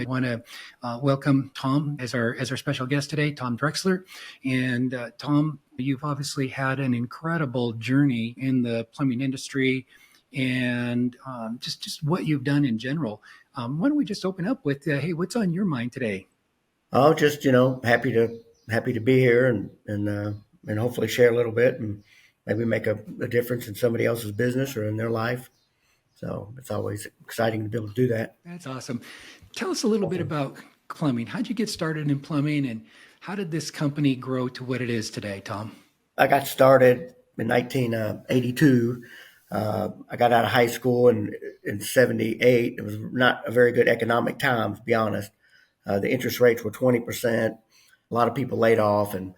I want to welcome Tom as our special guest today, Tom Drexler. And Tom, you've obviously had an incredible journey in the plumbing industry and just what you've done in general. Why don't we just open up with, hey, what's on your mind today? Oh, just happy to be here and hopefully share a little bit and maybe make a difference in somebody else's business or in their life. So it's always exciting to be able to do that. That's awesome. Tell us a little bit about plumbing. How'd you get started in plumbing and how did this company grow to what it is today, Tom? I got started in 1982. I got out of high school in 78. It was not a very good economic time, to be honest. The interest rates were 20%. A lot of people laid off and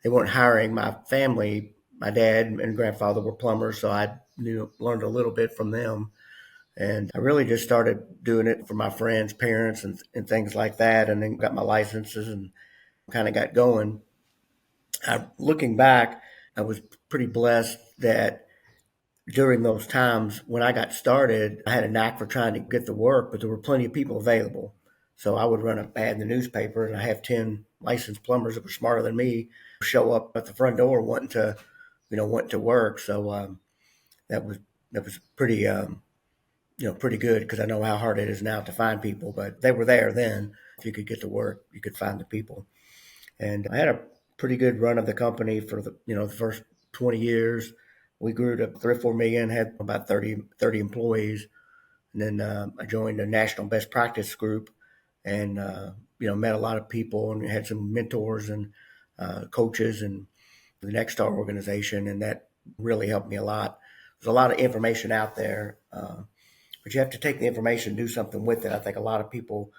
they weren't hiring. My family, my dad and grandfather were plumbers, so I learned a little bit from them. And I really just started doing it for my friends, parents, and things like that, and then got my licenses and kind of got going. Looking back, I was pretty blessed that during those times when I got started, I had a knack for trying to get the work, but there were plenty of people available. So I would run an ad in the newspaper, and I have 10 licensed plumbers that were smarter than me show up at the front door wanting to work. So that was pretty good because I know how hard it is now to find people. But they were there then. If you could get to work, you could find the people. And I had a pretty good run of the company for the first 20 years. We grew to 3 or 4 million, had about 30 employees. And then I joined a national best practice group and, met a lot of people and had some mentors and coaches and the Next Star organization. And that really helped me a lot. There's a lot of information out there, but you have to take the information and do something with it. I think a lot of people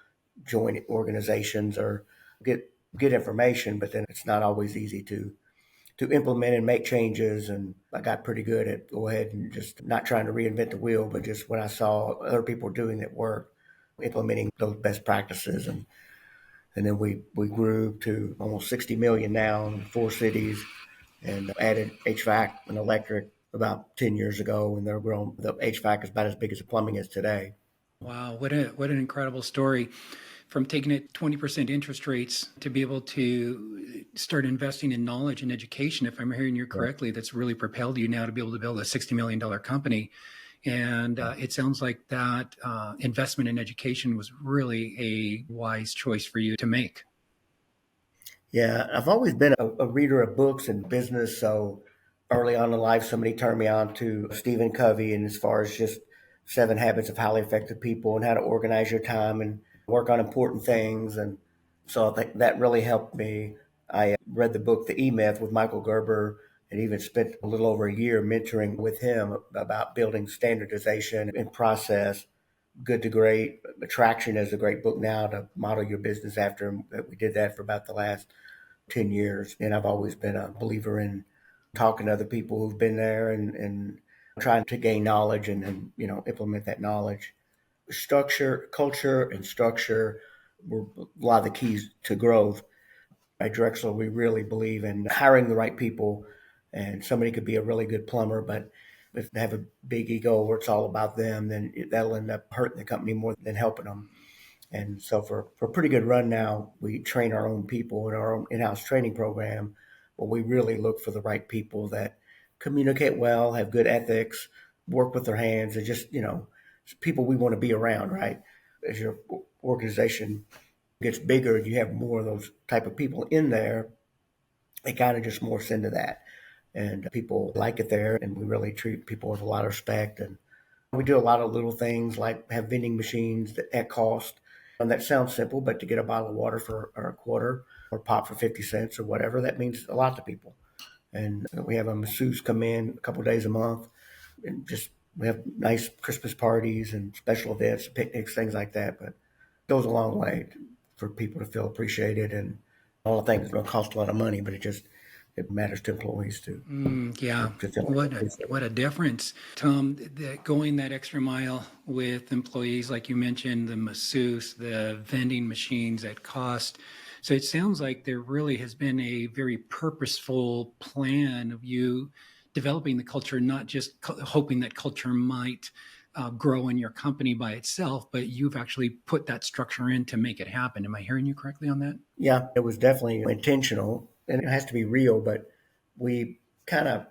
join organizations or get information, but then it's not always easy to implement and make changes. And I got pretty good at go ahead and just not trying to reinvent the wheel, but just what I saw other people doing that work, implementing those best practices. And then we grew to almost 60 million now in 4 cities and added HVAC and electric about 10 years ago. And they're grown. The HVAC is about as big as the plumbing is today. Wow, what an incredible story. From taking it 20% interest rates to be able to start investing in knowledge and education, if I'm hearing you correctly, that's really propelled you now to be able to build a $60 million company. And it sounds like that investment in education was really a wise choice for you to make. Yeah, I've always been a reader of books and business. So early on in life, somebody turned me on to Stephen Covey, and as far as just 7 Habits of Highly Effective People and how to organize your time and work on important things. And so I think that really helped me. I read the book, The E-Myth with Michael Gerber, and even spent a little over a year mentoring with him about building standardization and process. Good to Great. Attraction is a great book now to model your business after. We did that for about the last 10 years. And I've always been a believer in talking to other people who've been there and trying to gain knowledge and implement that knowledge. Culture and structure were a lot of the keys to growth. At Drexel, we really believe in hiring the right people, and somebody could be a really good plumber, but if they have a big ego where it's all about them, then that'll end up hurting the company more than helping them. And so for a pretty good run now, we train our own people in our own in-house training program, but we really look for the right people that communicate well, have good ethics, work with their hands, and just people we want to be around, right? As your organization gets bigger and you have more of those type of people in there, it kind of just morphs into that. And people like it there, and we really treat people with a lot of respect. And we do a lot of little things like have vending machines at cost. And that sounds simple, but to get a bottle of water for or a quarter or pop for 50 cents or whatever, that means a lot to people. And we have a masseuse come in a couple of days a month, and just we have nice Christmas parties and special events, picnics, things like that. But it goes a long way for people to feel appreciated. And all the things don't cost a lot of money, but it matters to employees too. Yeah, To feel like appreciated. what a difference, Tom. Going that extra mile with employees, like you mentioned, the masseuse, the vending machines at cost. So it sounds like there really has been a very purposeful plan of you developing the culture, not just hoping that culture might grow in your company by itself, but you've actually put that structure in to make it happen. Am I hearing you correctly on that? Yeah, it was definitely intentional, and it has to be real, but we kind of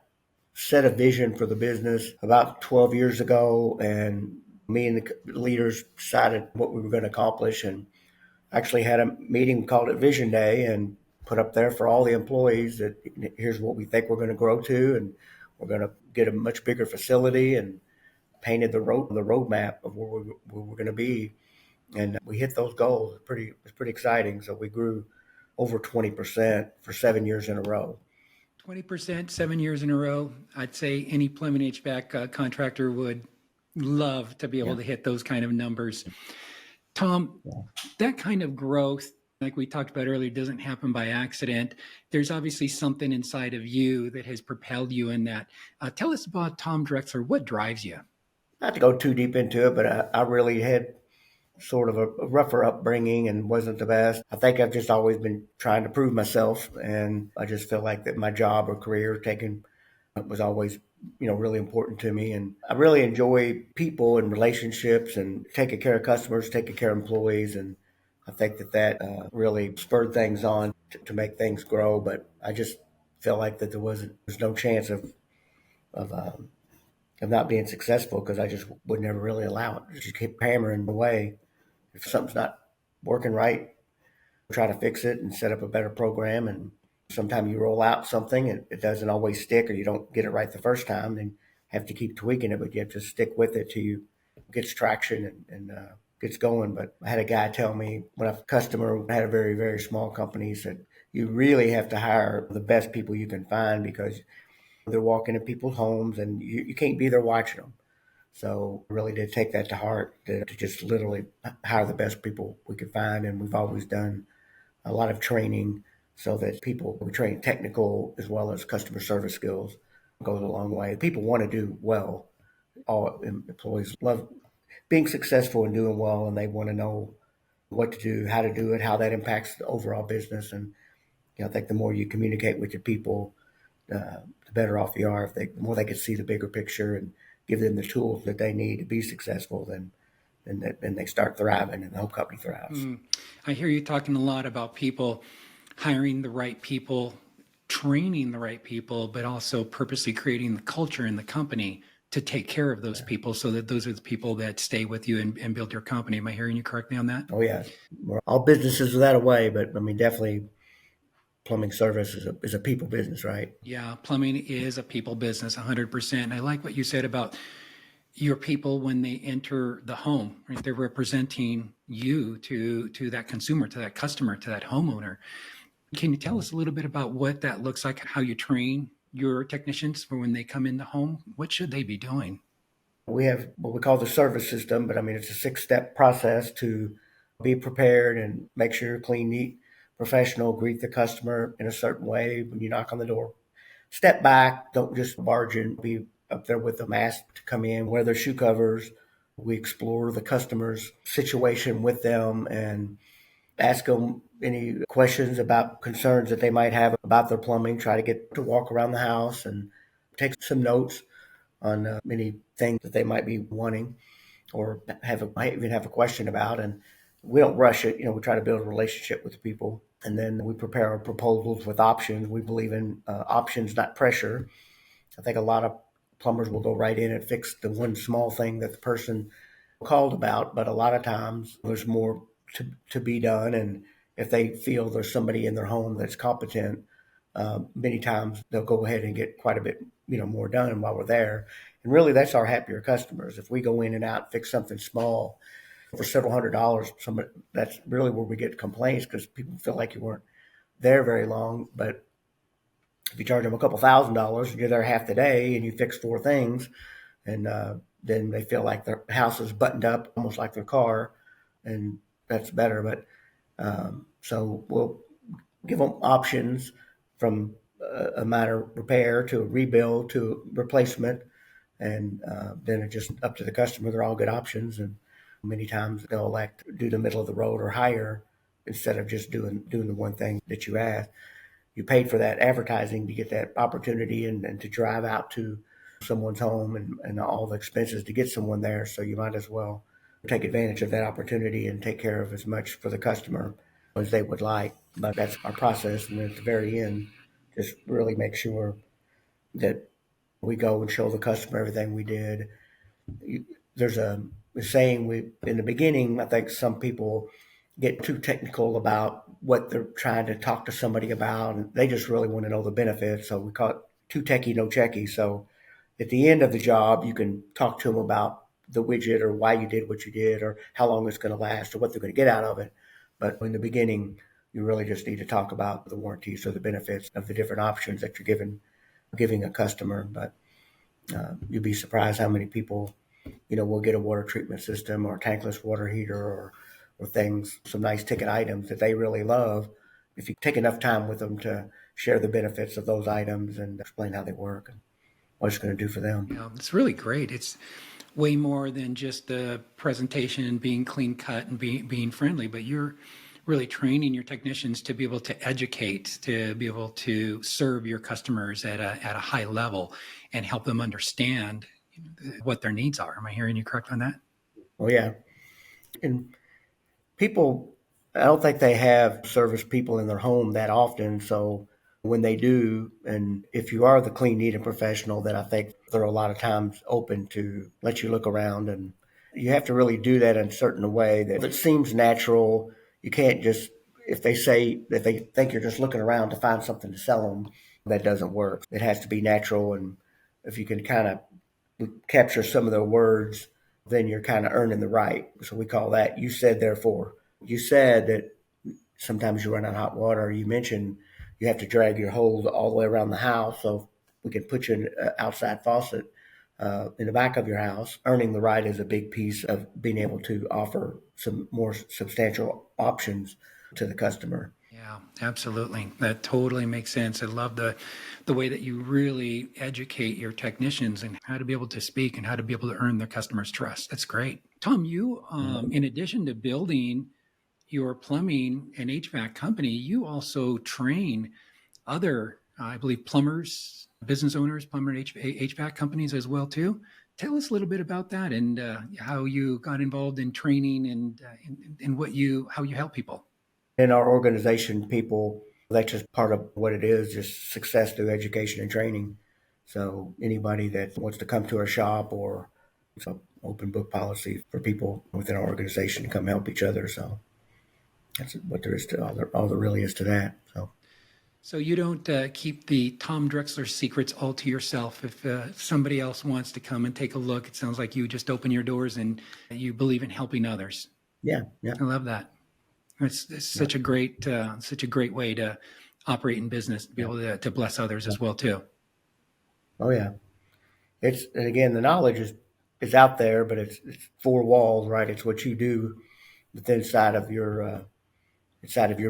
set a vision for the business about 12 years ago, and me and the leaders decided what we were going to accomplish, and actually had a meeting, called it Vision Day, and put up there for all the employees that here's what we think we're going to grow to, and we're going to get a much bigger facility, and painted the roadmap of where we're going to be, and we hit those goals. It's pretty exciting. So we grew over 20% for 7 years in a row. 20%, 7 years in a row. I'd say any plumbing HVAC contractor would love to be able to hit those kind of numbers. Tom, that kind of growth, like we talked about earlier, doesn't happen by accident. There's obviously something inside of you that has propelled you in that. Tell us about Tom Drexler. What drives you? Not to go too deep into it, but I really had sort of a rougher upbringing and wasn't the best. I think I've just always been trying to prove myself, and I just feel like that my job or career taking was always, really important to me. And I really enjoy people and relationships and taking care of customers, taking care of employees. And I think that really spurred things on to make things grow. But I just felt like that there's no chance of, um, of not being successful, because I just would never really allow it. Just keep hammering away. If something's not working right, try to fix it and set up a better program. And sometimes you roll out something and it doesn't always stick, or you don't get it right the first time, then have to keep tweaking it, but you have to stick with it till you gets traction and gets going. But I had a guy tell me, when a customer had a very, very small company, he said, you really have to hire the best people you can find, because they're walking in people's homes and you can't be there watching them. So I really did take that to heart, to just literally hire the best people we could find. And we've always done a lot of training, so that we train technical as well as customer service skills. It goes a long way. People want to do well. All employees love being successful and doing well, and they want to know what to do, how to do it, how that impacts the overall business. And I think the more you communicate with your people, the better off you are. The more they can see the bigger picture and give them the tools that they need to be successful, then they start thriving, and the whole company thrives. I hear you talking a lot about people, hiring the right people, training the right people, but also purposely creating the culture in the company to take care of those people, so that those are the people that stay with you and build your company. Am I hearing you correctly on that? Oh yeah, all businesses are that way, but I mean, definitely plumbing service is a people business, right? Yeah, plumbing is a people business, 100%. And I like what you said about your people when they enter the home, right? They're representing you to that consumer, to that customer, to that homeowner. Can you tell us a little bit about what that looks like, how you train your technicians for when they come in the home? What should they be doing? We have what we call the service system, but I mean, it's a 6-step process to be prepared and make sure you're clean, neat, professional, greet the customer in a certain way when you knock on the door. Step back, don't just barge in, be up there with them, ask to come in, wear their shoe covers. We explore the customer's situation with them and ask them any questions about concerns that they might have about their plumbing, try to get to walk around the house and take some notes on many things that they might be wanting, or might even have a question about. And we don't rush it. We try to build a relationship with the people, and then we prepare our proposals with options. We believe in options, not pressure. I think a lot of plumbers will go right in and fix the one small thing that the person called about, but a lot of times there's more to be done. And if they feel there's somebody in their home that's competent, many times they'll go ahead and get quite a bit, more done while we're there. And really, that's our happier customers. If we go in and out and fix something small for several $100s, that's really where we get complaints, because people feel like you weren't there very long. But if you charge them a couple $1,000s and you're there half the day and you fix 4 things, and then they feel like their house is buttoned up, almost like their car, and that's better. But so we'll give them options from a minor repair to a rebuild to replacement, and then it's just up to the customer. They're all good options, and many times they'll elect to do the middle of the road or higher instead of just doing the one thing that you asked. You paid for that advertising to get that opportunity and to drive out to someone's home and all the expenses to get someone there. So you might as well take advantage of that opportunity and take care of as much for the customer as they would like. But that's our process. And at the very end, just really make sure that we go and show the customer everything we did. There's a saying we in the beginning, I think some people get too technical about what they're trying to talk to somebody about, and they just really want to know the benefits. So we call it too techie, no checky. So at the end of the job, you can talk to them about the widget or why you did what you did or how long it's going to last or what they're going to get out of it. But in the beginning, you really just need to talk about the warranties or the benefits of the different options that you're giving a customer. But you'd be surprised how many people, will get a water treatment system or a tankless water heater or things, some nice ticket items that they really love. If you take enough time with them to share the benefits of those items and explain how they work and what it's going to do for them. Yeah, it's really great. It's way more than just the presentation and being clean cut and being friendly, but you're really training your technicians to be able to educate, to be able to serve your customers at a high level and help them understand what their needs are. Am I hearing you correct on that? Oh, yeah. And people, I don't think they have service people in their home that often. So when they do, and if you are the clean, neat, and professional, then I think they're a lot of times open to let you look around. And you have to really do that in a certain way that it seems natural. You can't just, if they say that they think you're just looking around to find something to sell them, that doesn't work. It has to be natural. And if you can kind of capture some of the words, then you're kind of earning the right. So we call that you said, therefore. You said that sometimes you run out of hot water. You mentioned you have to drag your hose all the way around the house. So we can put you an outside faucet in the back of your house. Earning the right is a big piece of being able to offer some more substantial options to the customer. Yeah, absolutely. That totally makes sense. I love the way that you really educate your technicians and how to be able to speak and how to be able to earn their customers' trust. That's great. Tom, you, in addition to building your plumbing and HVAC company, you also train other, I believe, plumbers, business owners, plumber and HVAC companies as well too. Tell us a little bit about that and how you got involved in training and how you help people. In our organization, people, that's just part of what it is, just success through education and training. So anybody that wants to come to our shop, or it's an open book policy for people within our organization to come help each other. So that's what there is to all there really is to that. So you don't keep the Tom Drexler secrets all to yourself. If somebody else wants to come and take a look, it sounds like you just open your doors and you believe in helping others. Yeah. I love that. It's such a great way to operate in business, to be able to bless others as well too. Oh yeah. And again, the knowledge is out there, but it's four walls, right? It's what you do within inside of your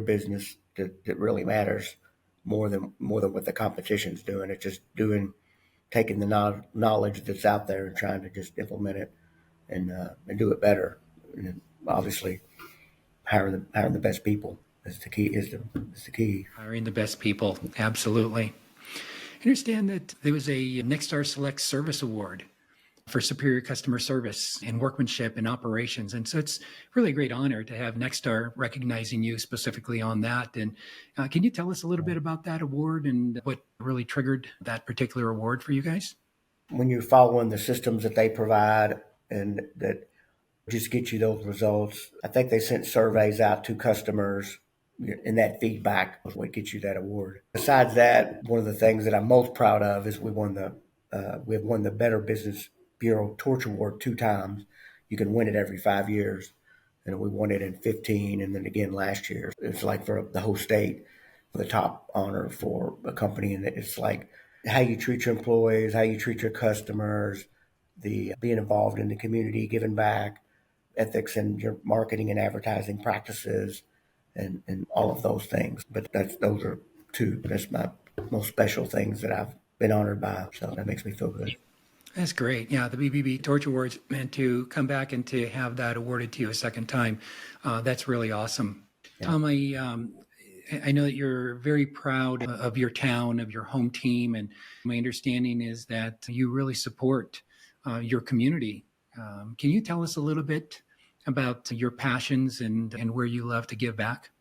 business that really matters more than what the competition's doing. It's just taking the knowledge that's out there and trying to just implement it and do it better. And obviously, hiring the best people is the key. Is the key. Hiring the best people, absolutely. I understand that there was a Nexstar Select Service Award for superior customer service and workmanship and operations. And so it's really a great honor to have Nexstar recognizing you specifically on that. And can you tell us a little bit about that award and what really triggered that particular award for you guys? When you're following the systems that they provide and that just get you those results, I think they sent surveys out to customers, and that feedback was what gets you that award. Besides that, one of the things that I'm most proud of is we have won the Better Business Bureau Torch Award 2 times. You can win it every 5 years, and we won it in 15 and then again last year. It's like for the whole state, for the top honor for a company, and it's like how you treat your employees, how you treat your customers, the being involved in the community, giving back, ethics in your marketing and advertising practices, and all of those things. But those are two. That's my most special things that I've been honored by. So that makes me feel good. That's great. Yeah, the BBB Torch Awards, and to come back and to have that awarded to you a second time, that's really awesome. Yeah. Tom, I know that you're very proud of your town, of your home team. And my understanding is that you really support your community. Can you tell us a little bit about your passions and where you love to give back?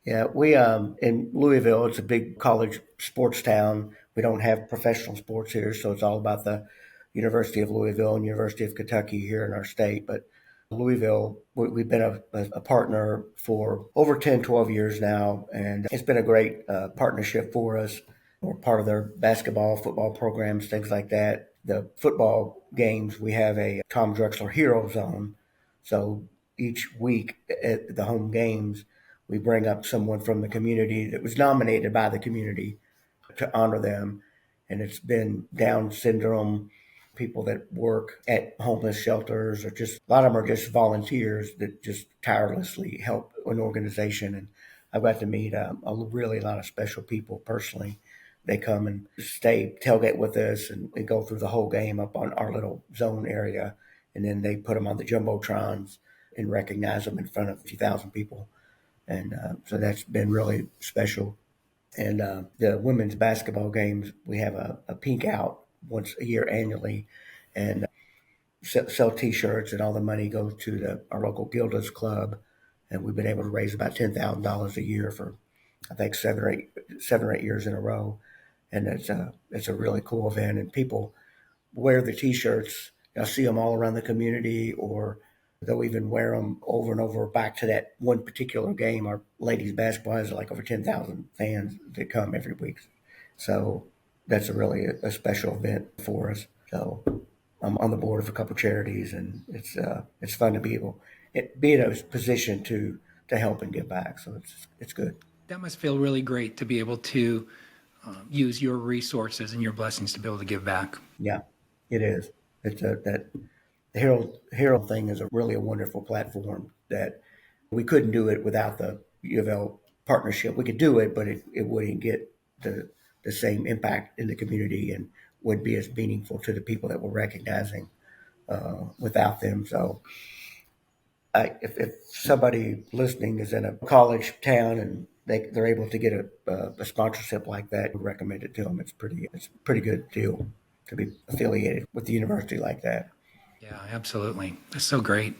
Yeah, we in Louisville, it's a big college sports town. We don't have professional sports here, so it's all about the University of Louisville and University of Kentucky here in our state. But Louisville, we've been a partner for over 10, 12 years now, and it's been a great partnership for us. We're part of their basketball, football programs, things like that. The football games, we have a Tom Drexler Hero Zone. So each week at the home games, we bring up someone from the community that was nominated by the community to honor them. And it's been Down syndrome, people that work at homeless shelters, or just a lot of them are just volunteers that just tirelessly help an organization. And I've got to meet a really lot of special people personally. They come and stay tailgate with us, and we go through the whole game up on our little zone area. And then they put them on the jumbotrons and recognize them in front of a few thousand people. And so that's been really special. And the women's basketball games, we have a pink out once a year annually, and sell T-shirts, and all the money goes to our local Gilda's Club. And we've been able to raise about $10,000 a year for, I think, 7 or 8 years in a row. And it's a really cool event, and people wear the T-shirts. I see them all around the community, or they'll even wear them over and over back to that one particular game. Our ladies basketball has like over 10,000 fans that come every week. So that's a special event for us. So I'm on the board of a couple charities, and it's fun to be in a position to help and give back. So it's good. That must feel really great to be able to use your resources and your blessings to be able to give back. Yeah, it is. That the Hero thing is really a wonderful platform that we couldn't do it without the U of L partnership. We could do it, but it wouldn't get the same impact in the community and would be as meaningful to the people that we're recognizing without them. So if somebody listening is in a college town and they're able to get a sponsorship like that, we recommend it to them. It's a pretty good deal to be affiliated with the university like that. Yeah, absolutely. That's so great.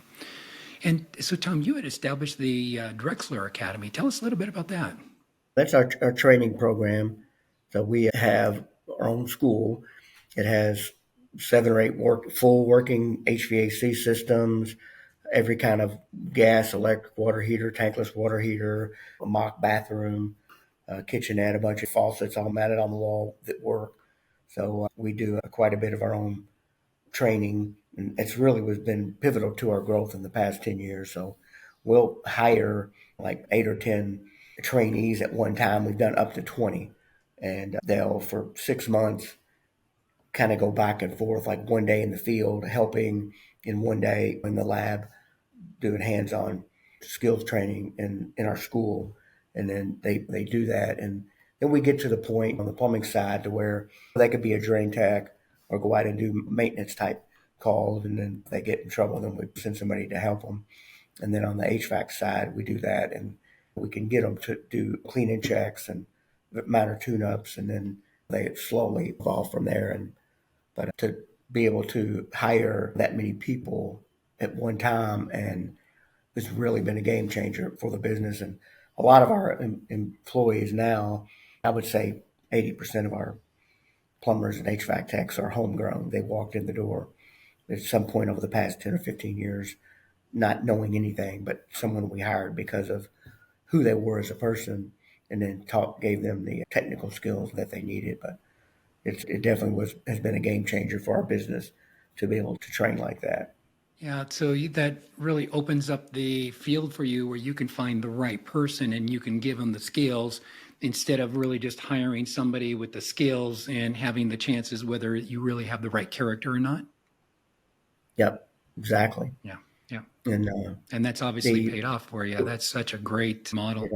And so, Tom, you had established the Drexler Academy. Tell us a little bit about that. That's our training program. So we have our own school. It has 7 or 8 full working HVAC systems, every kind of gas, electric water heater, tankless water heater, a mock bathroom, kitchenette, a bunch of faucets all mounted on the wall that work. So we do quite a bit of our own training, and it's really been pivotal to our growth in the past 10 years. So we'll hire like 8 or 10 trainees at one time. We've done up to 20, and they'll, for 6 months, kind of go back and forth, like one day in the field helping, and one day in the lab doing hands-on skills training in our school. And then they do that, and then we get to the point on the plumbing side to where they could be a drain tech or go out and do maintenance type calls, and then if they get in trouble, then we send somebody to help them. And then on the HVAC side, we do that, and we can get them to do cleaning checks and minor tune-ups, and then they slowly evolve from there. But to be able to hire that many people at one time, and it's really been a game changer for the business. And a lot of our employees now, I would say 80% of our plumbers and HVAC techs are homegrown. They walked in the door at some point over the past 10 or 15 years, not knowing anything, but someone we hired because of who they were as a person, and then gave them the technical skills that they needed. But it definitely has been a game changer for our business to be able to train like that. Yeah, so that really opens up the field for you where you can find the right person and you can give them the skills instead of really just hiring somebody with the skills and having the chances whether you really have the right character or not. Yep, exactly. Yeah, yeah. And that's obviously paid off for you. That's such a great model.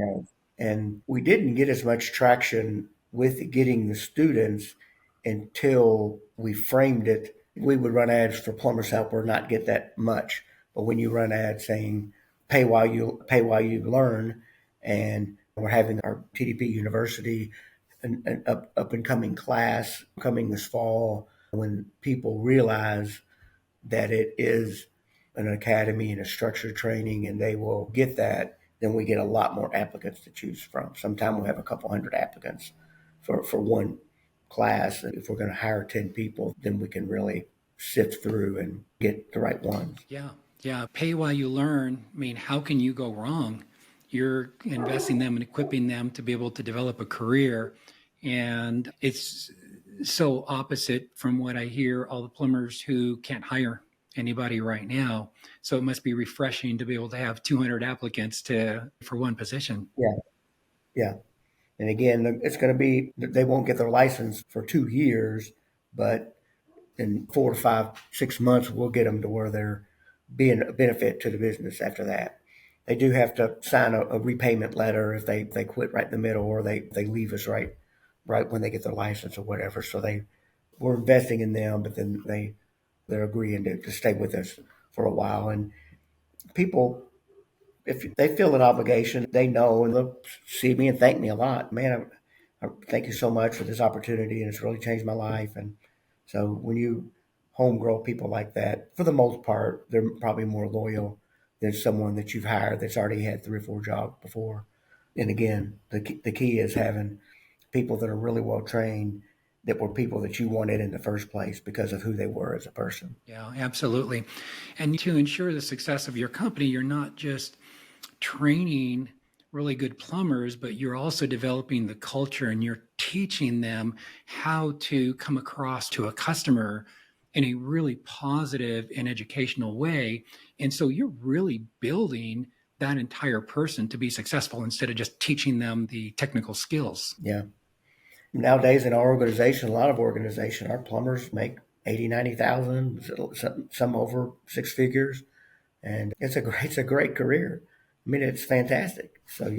And we didn't get as much traction with getting the students until we framed it. We would run ads for Plumbers Helper, not get that much. But when you run ads saying pay while you learn, and We're having our TDP University, an up and coming class coming this fall. When people realize that it is an academy and a structured training and they will get that, then we get a lot more applicants to choose from. Sometimes we'll have a couple hundred applicants for one class. If we're going to hire 10 people, then we can really sift through and get the right ones. Yeah. Yeah. Pay while you learn. I mean, how can you go wrong? You're investing them and equipping them to be able to develop a career. And it's so opposite from what I hear all the plumbers who can't hire anybody right now. So it must be refreshing to be able to have 200 applicants for one position. Yeah. Yeah. And again, it's going to be, they won't get their license for 2 years, but in 4 to 5, 6 months, we'll get them to where they're being a benefit to the business after that. They do have to sign a repayment letter if they quit right in the middle, or they leave us right when they get their license or whatever. So we're investing in them, but then they're agreeing to stay with us for a while. And people, if they feel an obligation, they know, and they'll see me and thank me a lot. Man, I thank you so much for this opportunity, and it's really changed my life. And so when you home grow people like that, for the most part, they're probably more loyal than someone that you've hired that's already had 3 or 4 jobs before. And again, the key is having people that are really well trained, that were people that you wanted in the first place because of who they were as a person. Yeah, absolutely. And to ensure the success of your company, you're not just training really good plumbers, but you're also developing the culture and you're teaching them how to come across to a customer in a really positive and educational way. And so you're really building that entire person to be successful instead of just teaching them the technical skills. Yeah. Nowadays in our organization, a lot of organizations, our plumbers make 80, 90,000, some over 6 figures. And it's a great career. I mean, it's fantastic. So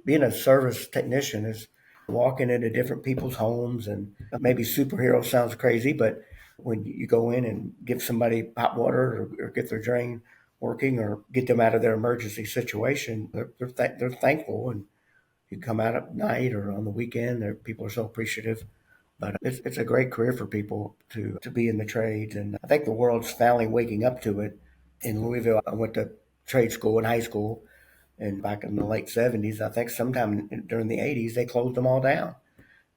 being a service technician is walking into different people's homes, and maybe superhero sounds crazy, but when you go in and give somebody hot water, or get their drain working, or get them out of their emergency situation, they're thankful. And you come out at night or on the weekend, people are so appreciative. But it's a great career for people to be in the trades. And I think the world's finally waking up to it. In Louisville, I went to trade school in high school, and back in the late 70s, I think sometime during the 80s, they closed them all down.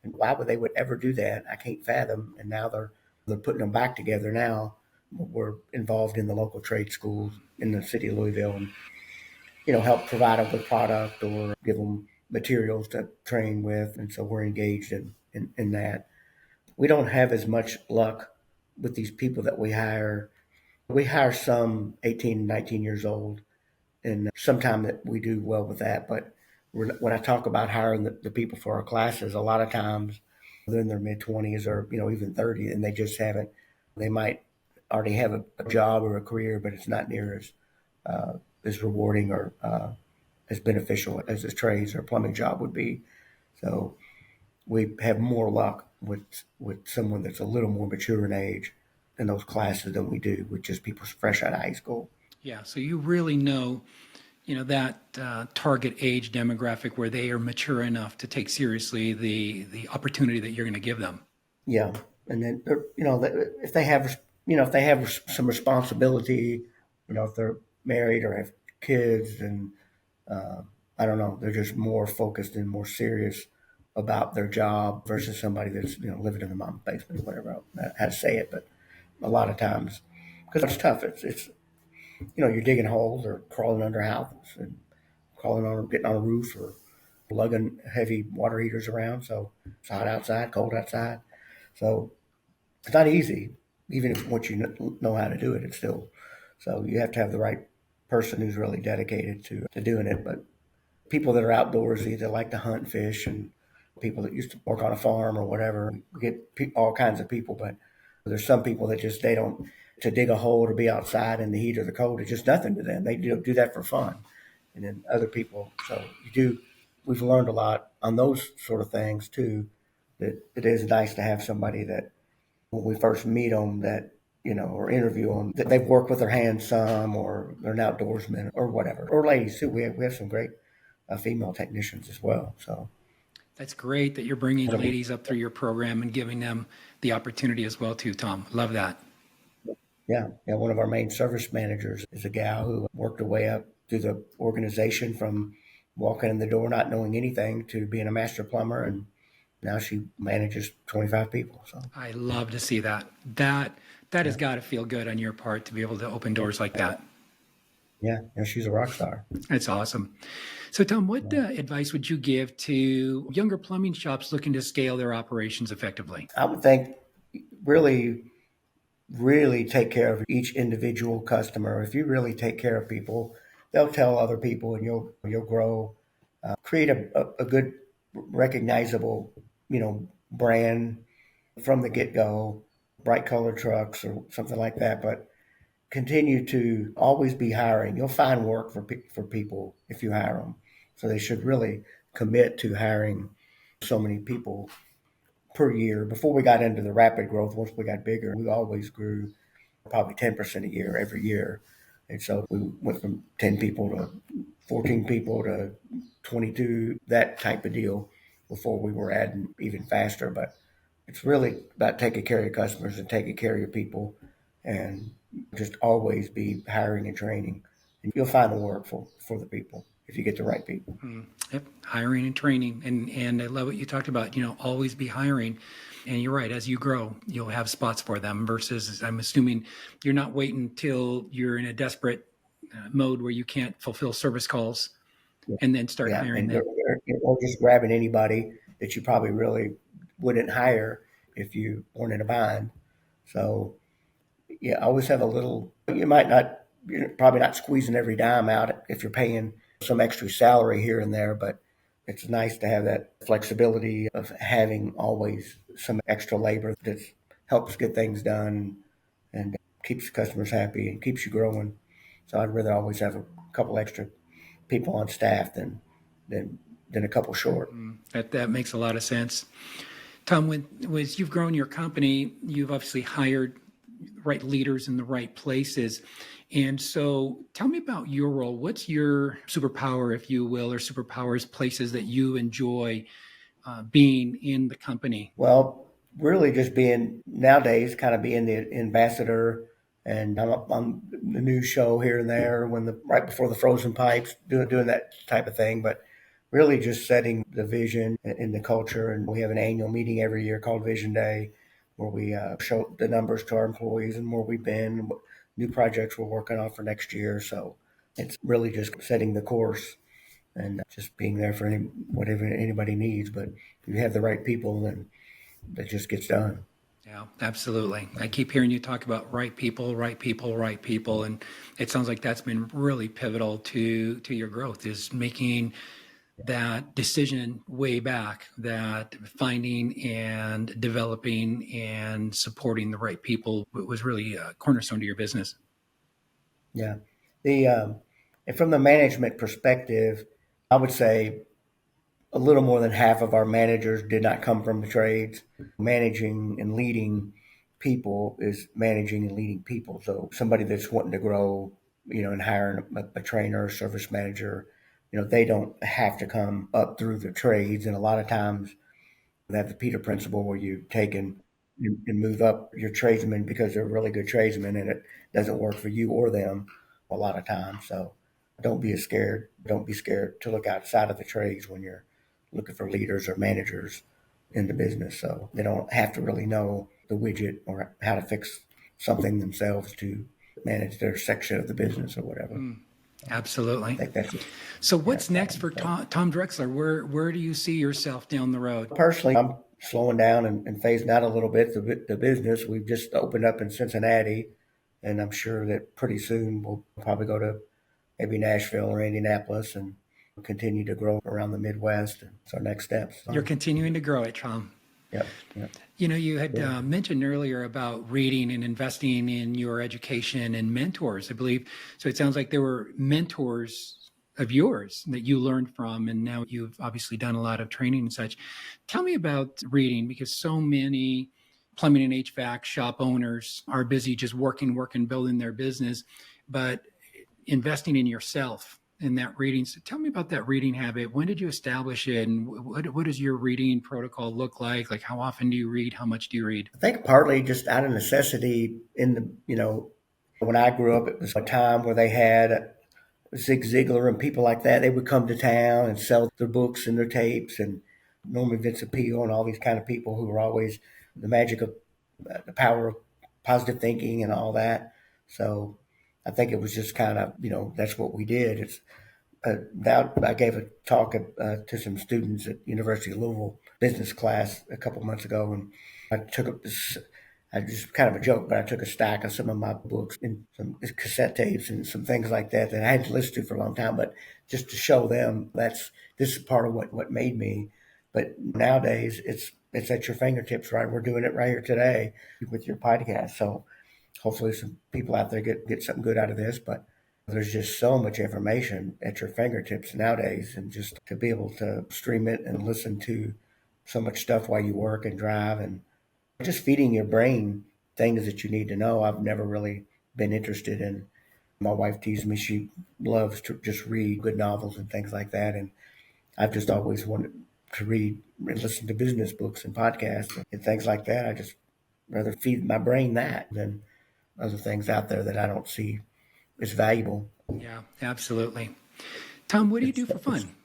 And why would they would ever do that? I can't fathom. And now they're putting them back together now. We're involved in the local trade schools in the city of Louisville, and help provide them with product or give them materials to train with. And so we're engaged in that. We don't have as much luck with these people that we hire. We hire some 18, 19 years old, and sometimes that we do well with that. But when I talk about hiring the people for our classes, a lot of times they're in their mid-20s, or even 30, and they just haven't. They might already have a job or a career, but it's not near as rewarding or as beneficial as a trades or plumbing job would be. So we have more luck with someone that's a little more mature in age in those classes than we do with just people fresh out of high school. Yeah, so you really know, that target age demographic where they are mature enough to take seriously the opportunity that you're going to give them. Yeah, and then if they have some responsibility, if they're married or have kids, and I don't know, they're just more focused and more serious about their job versus somebody that's living in the mom's basement or whatever. I don't know how to say it, but a lot of times, because it's tough. It's you're digging holes or crawling under houses and getting on a roof or lugging heavy water heaters around. So it's hot outside, cold outside. So it's not easy, even if once you know how to do it. It's still, so you have to have the right person who's really dedicated to doing it. But people that are outdoorsy, that like to hunt and fish, and people that used to work on a farm or whatever, we get all kinds of people. But there's some people that just, they don't, to dig a hole or be outside in the heat or the cold, it's just nothing to them. They do that for fun. And then other people, so we've learned a lot on those sort of things too, that it is nice to have somebody that when we first meet them, that, or interview them, that they've worked with their hands some, or they're an outdoorsman or whatever, or ladies too. We have some great female technicians as well. So That's great that you're bringing ladies up through your program and giving them the opportunity as well too, Tom. Love that. yeah, one of our main service managers is a gal who worked her way up through the organization from walking in the door not knowing anything to being a master plumber, and now she manages 25 people. So I love to see that. That has got to feel good on your part to be able to open doors like that. yeah, she's a rock star. That's awesome. So, Tom, what advice would you give to younger plumbing shops looking to scale their operations effectively? I would think really, really take care of each individual customer. If you really take care of people, they'll tell other people, and you'll grow. Create a good, recognizable, brand from the get go. Bright colored trucks or something like that, but continue to always be hiring. You'll find work for people if you hire them. So they should really commit to hiring so many people per year. Before we got into the rapid growth, once we got bigger, we always grew probably 10% a year every year. And so we went from 10 people to 14 people to 22, that type of deal before we were adding even faster. But it's really about taking care of your customers and taking care of your people, and just always be hiring and training. And you'll find the work for the people if you get the right people. Yep, hiring and training, and I love what you talked about. Always be hiring, and you're right. As you grow, you'll have spots for them. Versus, I'm assuming you're not waiting till you're in a desperate mode where you can't fulfill service calls, and then start hiring them. Or just grabbing anybody that you probably really wouldn't hire if you weren't in a bind. So yeah, always have a little. You're probably not squeezing every dime out if you're paying some extra salary here and there, but it's nice to have that flexibility of having always some extra labor that helps get things done and keeps customers happy and keeps you growing. So I'd rather always have a couple extra people on staff than a couple short. That makes a lot of sense. Tom, as you've grown your company, you've obviously hired right leaders in the right places. And so tell me about your role. What's your superpower, if you will, or superpowers, places that you enjoy being in the company? Well, really just being nowadays kind of being the ambassador, and I'm up on the news show here and there right before the frozen pipes, doing that type of thing. But really just setting the vision in the culture. And we have an annual meeting every year called Vision Day, where we show the numbers to our employees and where we've been, and what new projects we're working on for next year. So it's really just setting the course and just being there for whatever anybody needs. But if you have the right people, then that just gets done. Yeah, absolutely. I keep hearing you talk about right people, right people, right people. And it sounds like that's been really pivotal to your growth, is making that decision way back, that finding and developing and supporting the right people was really a cornerstone to your business. Yeah. And from the management perspective, I would say a little more than half of our managers did not come from the trades. Managing and leading people is managing and leading people. So somebody that's wanting to grow, and hiring a trainer, service manager, they don't have to come up through the trades. And a lot of times they have the Peter principle, where you take and move up your tradesmen because they're really good tradesmen, and it doesn't work for you or them a lot of times. So don't be scared. Don't be scared to look outside of the trades when you're looking for leaders or managers in the business. So they don't have to really know the widget or how to fix something themselves to manage their section of the business or whatever. Absolutely. I think that's it. So what's next for Tom Drexler? Where do you see yourself down the road? Personally, I'm slowing down and phasing out a little bit the business. We've just opened up in Cincinnati, and I'm sure that pretty soon we'll probably go to maybe Nashville or Indianapolis and continue to grow around the Midwest. And it's our next steps. So, You're continuing to grow it, Tom. Yep. Yep. You had mentioned earlier about reading and investing in your education and mentors, I believe. So it sounds like there were mentors of yours that you learned from, and now you've obviously done a lot of training and such. Tell me about reading, because so many plumbing and HVAC shop owners are busy just working, building their business, but investing in yourself in that reading. So tell me about that reading habit. When did you establish it? And what does your reading protocol look like? Like how often do you read? How much do you read? I think partly just out of necessity in the, when I grew up, it was a time where they had Zig Ziglar and people like that. They would come to town and sell their books and their tapes, and Norman Vincent Peale and all these kind of people who were always the magic of the power of positive thinking and all that. So I think it was just kind of, that's what we did. It's I gave a talk to some students at University of Louisville business class a couple months ago, and I just kind of a joke, but I took a stack of some of my books and some cassette tapes and some things like that I hadn't listened to for a long time, but just to show them this is part of what made me. But nowadays it's at your fingertips, right? We're doing it right here today with your podcast. So hopefully some people out there get something good out of this, but there's just so much information at your fingertips nowadays, and just to be able to stream it and listen to so much stuff while you work and drive, and just feeding your brain things that you need to know. I've never really been interested in. My wife teases me, she loves to just read good novels and things like that, and I've just always wanted to read and listen to business books and podcasts and things like that. I just rather feed my brain that than other things out there that I don't see as valuable. Yeah, absolutely. Tom, what do you do for fun?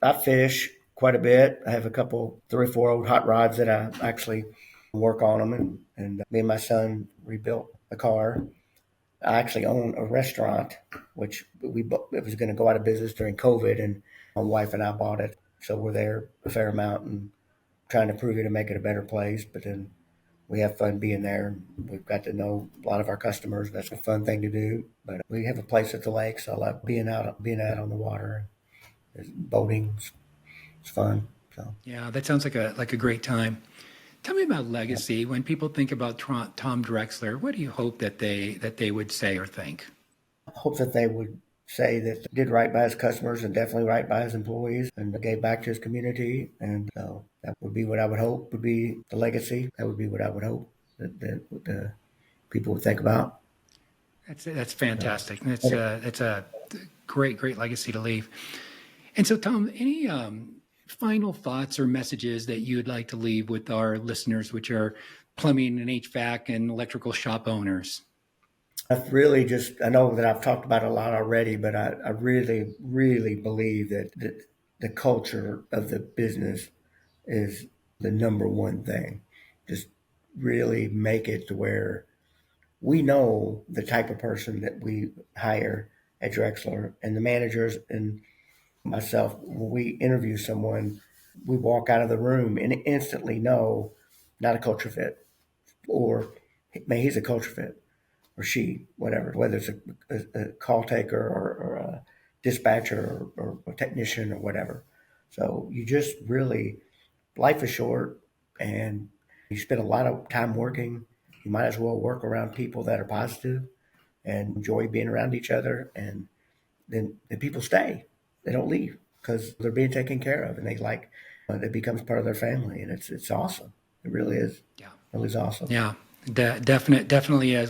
I fish quite a bit. I have a couple, 3 or 4 old hot rods that I actually work on them, and me and my son rebuilt a car. I actually own a restaurant, which it was going to go out of business during COVID, and my wife and I bought it. So we're there a fair amount and trying to improve it and make it a better place. But then we have fun being there. We've got to know a lot of our customers. That's a fun thing to do. But we have a place at the lake, so I love being out on the water. Boating, it's fun. So Yeah, that sounds like a great time. Tell me about legacy. When people think about Tom Drexler, what do you hope that they would say or think? I hope that they would say that he did right by his customers and definitely right by his employees and gave back to his community. And so that would be what I would hope would be the legacy. That would be what I would hope that the people would think about. That's fantastic. That's a great legacy to leave. And so, Tom, any final thoughts or messages that you'd like to leave with our listeners, which are plumbing and HVAC and electrical shop owners? I know that I've talked about it a lot already, but I really, really believe that the culture of the business is the number one thing. Just really make it to where we know the type of person that we hire at Drexler, and the managers and myself, when we interview someone, we walk out of the room and instantly know not a culture fit, or man, he's a culture fit, or she, whatever, whether it's a call taker or a dispatcher or a technician or whatever. So you just really, life is short, and you spend a lot of time working. You might as well work around people that are positive and enjoy being around each other, and then the people stay. They don't leave because they're being taken care of, and it becomes part of their family, and it's awesome. It really is. Yeah. It really is awesome. Yeah, definitely is.